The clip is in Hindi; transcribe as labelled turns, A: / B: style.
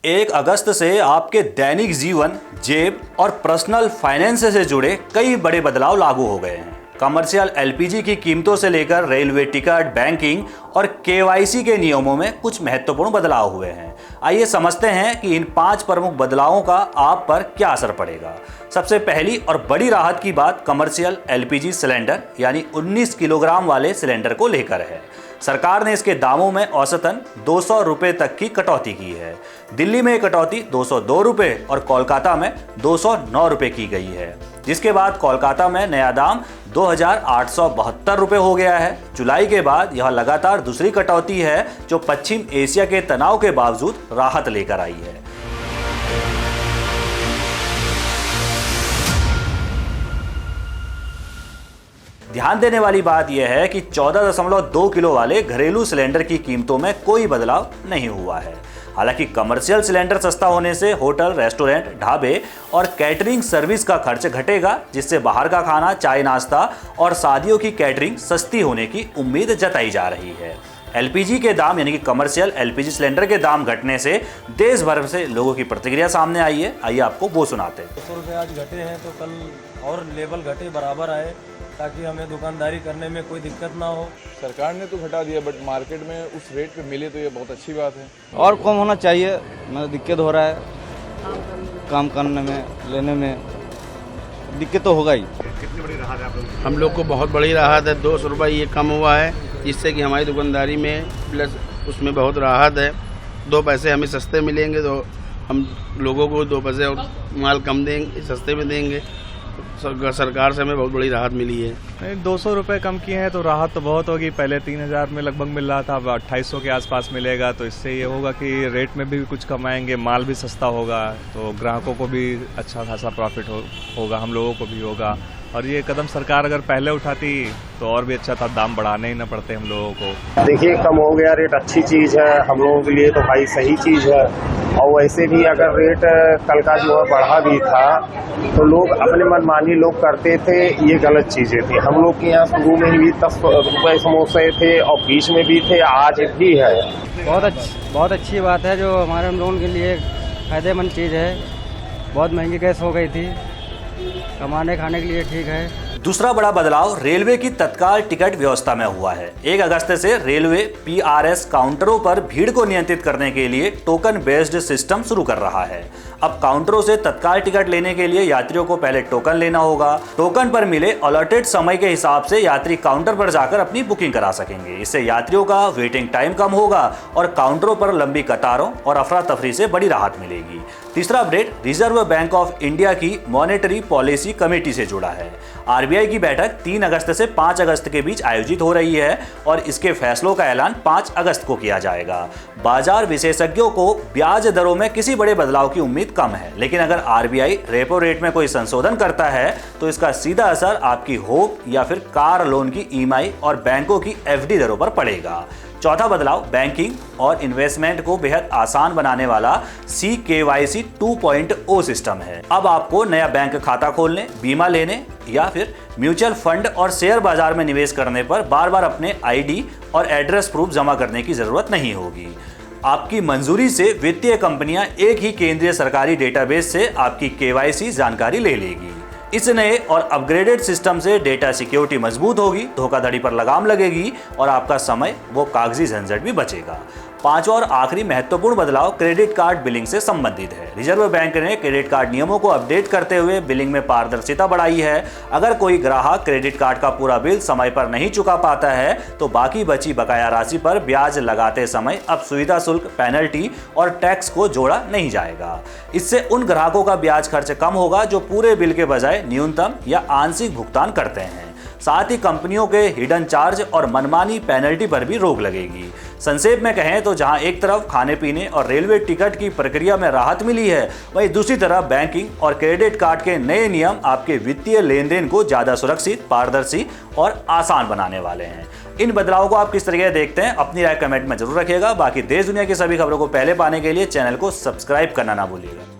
A: 1 अगस्त से आपके दैनिक जीवन, जेब और पर्सनल फाइनेंस से जुड़े कई बड़े बदलाव लागू हो गए हैं। कमर्शियल एलपीजी की कीमतों से लेकर रेलवे टिकट, बैंकिंग और केवाईसी के नियमों में कुछ महत्वपूर्ण बदलाव हुए हैं। आइए समझते हैं कि इन 5 प्रमुख बदलावों का आप पर क्या असर पड़ेगा। सबसे पहली और बड़ी राहत की बात कमर्शियल एलपीजी सिलेंडर यानी 19 किलोग्राम वाले सिलेंडर को लेकर है। सरकार ने इसके दामों में औसतन 200 रुपये तक की कटौती की है। दिल्ली में कटौती 202 रुपये और कोलकाता में 209 रुपये की गई है, जिसके बाद कोलकाता में नया दाम 2,872 रुपये हो गया है। जुलाई के बाद यह लगातार दूसरी कटौती है जो पश्चिम एशिया के तनाव के बावजूद राहत लेकर आई है। ध्यान देने वाली बात यह है कि 14.2 किलो वाले घरेलू सिलेंडर की कीमतों में कोई बदलाव नहीं हुआ है। हालांकि कमर्शियल सिलेंडर सस्ता होने से होटल, रेस्टोरेंट, ढाबे और कैटरिंग सर्विस का खर्च घटेगा, जिससे बाहर का खाना, चाय नाश्ता और शादियों की कैटरिंग सस्ती होने की उम्मीद जताई जा रही है। एलपीजी के दाम यानी कि कमर्शियल एलपीजी सिलेंडर के दाम घटने से देश भर से लोगों की प्रतिक्रिया सामने आई है। आइए आपको वो सुनाते हैं।
B: 200 रुपये आज घटे हैं तो कल और लेवल घटे बराबर आए, ताकि हमें दुकानदारी करने में कोई दिक्कत ना हो।
C: सरकार ने तो घटा दिया, बट मार्केट में उस रेट पे मिले तो ये बहुत अच्छी बात है।
D: और कम होना चाहिए, मतलब दिक्कत हो रहा है काम करने में, लेने में दिक्कत तो होगा ही।
E: कितनी बड़ी राहत है आप लोग?
F: हम लोग को बहुत बड़ी राहत है। 200 रुपये ये कम हुआ है, जिससे कि हमारी दुकानदारी में प्लस उसमें बहुत राहत है। 2 पैसे हमें सस्ते मिलेंगे तो हम लोगों को 2 पैसे और माल कम देंगे, सस्ते में देंगे। सरकार से हमें बहुत बड़ी राहत मिली है।
G: नहीं, 200 रुपये कम किए हैं तो राहत तो बहुत होगी। पहले 3,000 में लगभग मिल रहा था, अब 2,800 के आसपास मिलेगा। तो इससे ये होगा कि रेट में भी कुछ कम आएंगे, माल भी सस्ता होगा, तो ग्राहकों को भी अच्छा खासा प्रॉफिट होगा, हम लोगों को भी होगा। और ये कदम सरकार अगर पहले उठाती तो और भी अच्छा था, दाम बढ़ाने ही ना पड़ते हम लोगों को।
E: देखिए, कम हो गया रेट, अच्छी चीज़ है हम लोगों के लिए, तो भाई सही चीज़ है। और वैसे भी अगर रेट कल का जो है बढ़ा भी था तो लोग अपने मनमानी लोग करते थे, ये गलत चीज़ें थी। हम लोग के यहाँ शुरू में ही 10 रुपये समोसे थे और बीच में भी थे, आज भी है।
H: बहुत अच्छी बात है, जो हमारे हम लोगों के लिए फ़ायदेमंद चीज़ है। बहुत महंगी गैस हो गई थी, कमाने खाने के लिए ठीक है।
A: दूसरा बड़ा बदलाव रेलवे की तत्काल टिकट व्यवस्था में हुआ है। 1 अगस्त से रेलवे पीआरएस काउंटरों पर भीड़ को नियंत्रित करने के लिए टोकन बेस्ड सिस्टम शुरू कर रहा है। अब काउंटरों से तत्काल टिकट लेने के लिए यात्रियों को पहले टोकन लेना होगा। टोकन पर मिले अलॉटेड समय के हिसाब से यात्री काउंटर पर जाकर अपनी बुकिंग करा सकेंगे। इससे यात्रियों का वेटिंग टाइम कम होगा और काउंटरों पर लंबी कतारों और अफरा तफरी से बड़ी राहत मिलेगी। तीसरा update reserve bank of India की मॉनेटरी पॉलिसी कमेटी से जुड़ा है। आरबीआई की बैठक 3 अगस्त से 5 अगस्त के बीच आयोजित हो रही है और इसके फैसलों का ऐलान 5 अगस्त को किया जाएगा। बाजार विशेषज्ञों को ब्याज दरों में किसी बड़े बदलाव की उम्मीद कम है, लेकिन अगर आरबीआई रेपो रेट में कोई संशोधन करता है तो इसका सीधा असर आपकी होम या फिर कार लोन की ईएमआई और बैंकों की एफडी दरों पर पड़ेगा। चौथा बदलाव बैंकिंग और इन्वेस्टमेंट को बेहद आसान बनाने वाला CKYC 2.0 सिस्टम है। अब आपको नया बैंक खाता खोलने, बीमा लेने या फिर म्यूचुअल फंड और शेयर बाजार में निवेश करने पर बार बार अपने आईडी और एड्रेस प्रूफ जमा करने की जरूरत नहीं होगी। आपकी मंजूरी से वित्तीय कंपनियां एक ही केंद्रीय सरकारी डेटाबेस से आपकी KYC जानकारी ले लेगी। इस नए और अपग्रेडेड सिस्टम से डेटा सिक्योरिटी मजबूत होगी, धोखाधड़ी पर लगाम लगेगी और आपका समय वो कागजी झंझट भी बचेगा। 5वां और आखिरी महत्वपूर्ण बदलाव क्रेडिट कार्ड बिलिंग से संबंधित है। रिजर्व बैंक ने क्रेडिट कार्ड नियमों को अपडेट करते हुए बिलिंग में पारदर्शिता बढ़ाई है। अगर कोई ग्राहक क्रेडिट कार्ड का पूरा बिल समय पर नहीं चुका पाता है तो बाकी बची बकाया राशि पर ब्याज लगाते समय अब सुविधा शुल्क, पेनल्टी और टैक्स को जोड़ा नहीं जाएगा। इससे उन ग्राहकों का ब्याज खर्च कम होगा जो पूरे बिल के बजाय न्यूनतम या आंशिक भुगतान करते हैं। साथ ही कंपनियों के हिडन चार्ज और मनमानी पेनल्टी पर भी रोक लगेगी। संक्षेप में कहें तो जहां एक तरफ खाने पीने और रेलवे टिकट की प्रक्रिया में राहत मिली है, वहीं दूसरी तरफ बैंकिंग और क्रेडिट कार्ड के नए नियम आपके वित्तीय लेन देन को ज्यादा सुरक्षित, पारदर्शी और आसान बनाने वाले हैं। इन बदलावों को आप किस तरीके देखते हैं, अपनी राय कमेंट में जरूर रखिएगा। बाकी देश दुनिया की सभी खबरों को पहले पाने के लिए चैनल को सब्सक्राइब करना ना भूलिएगा।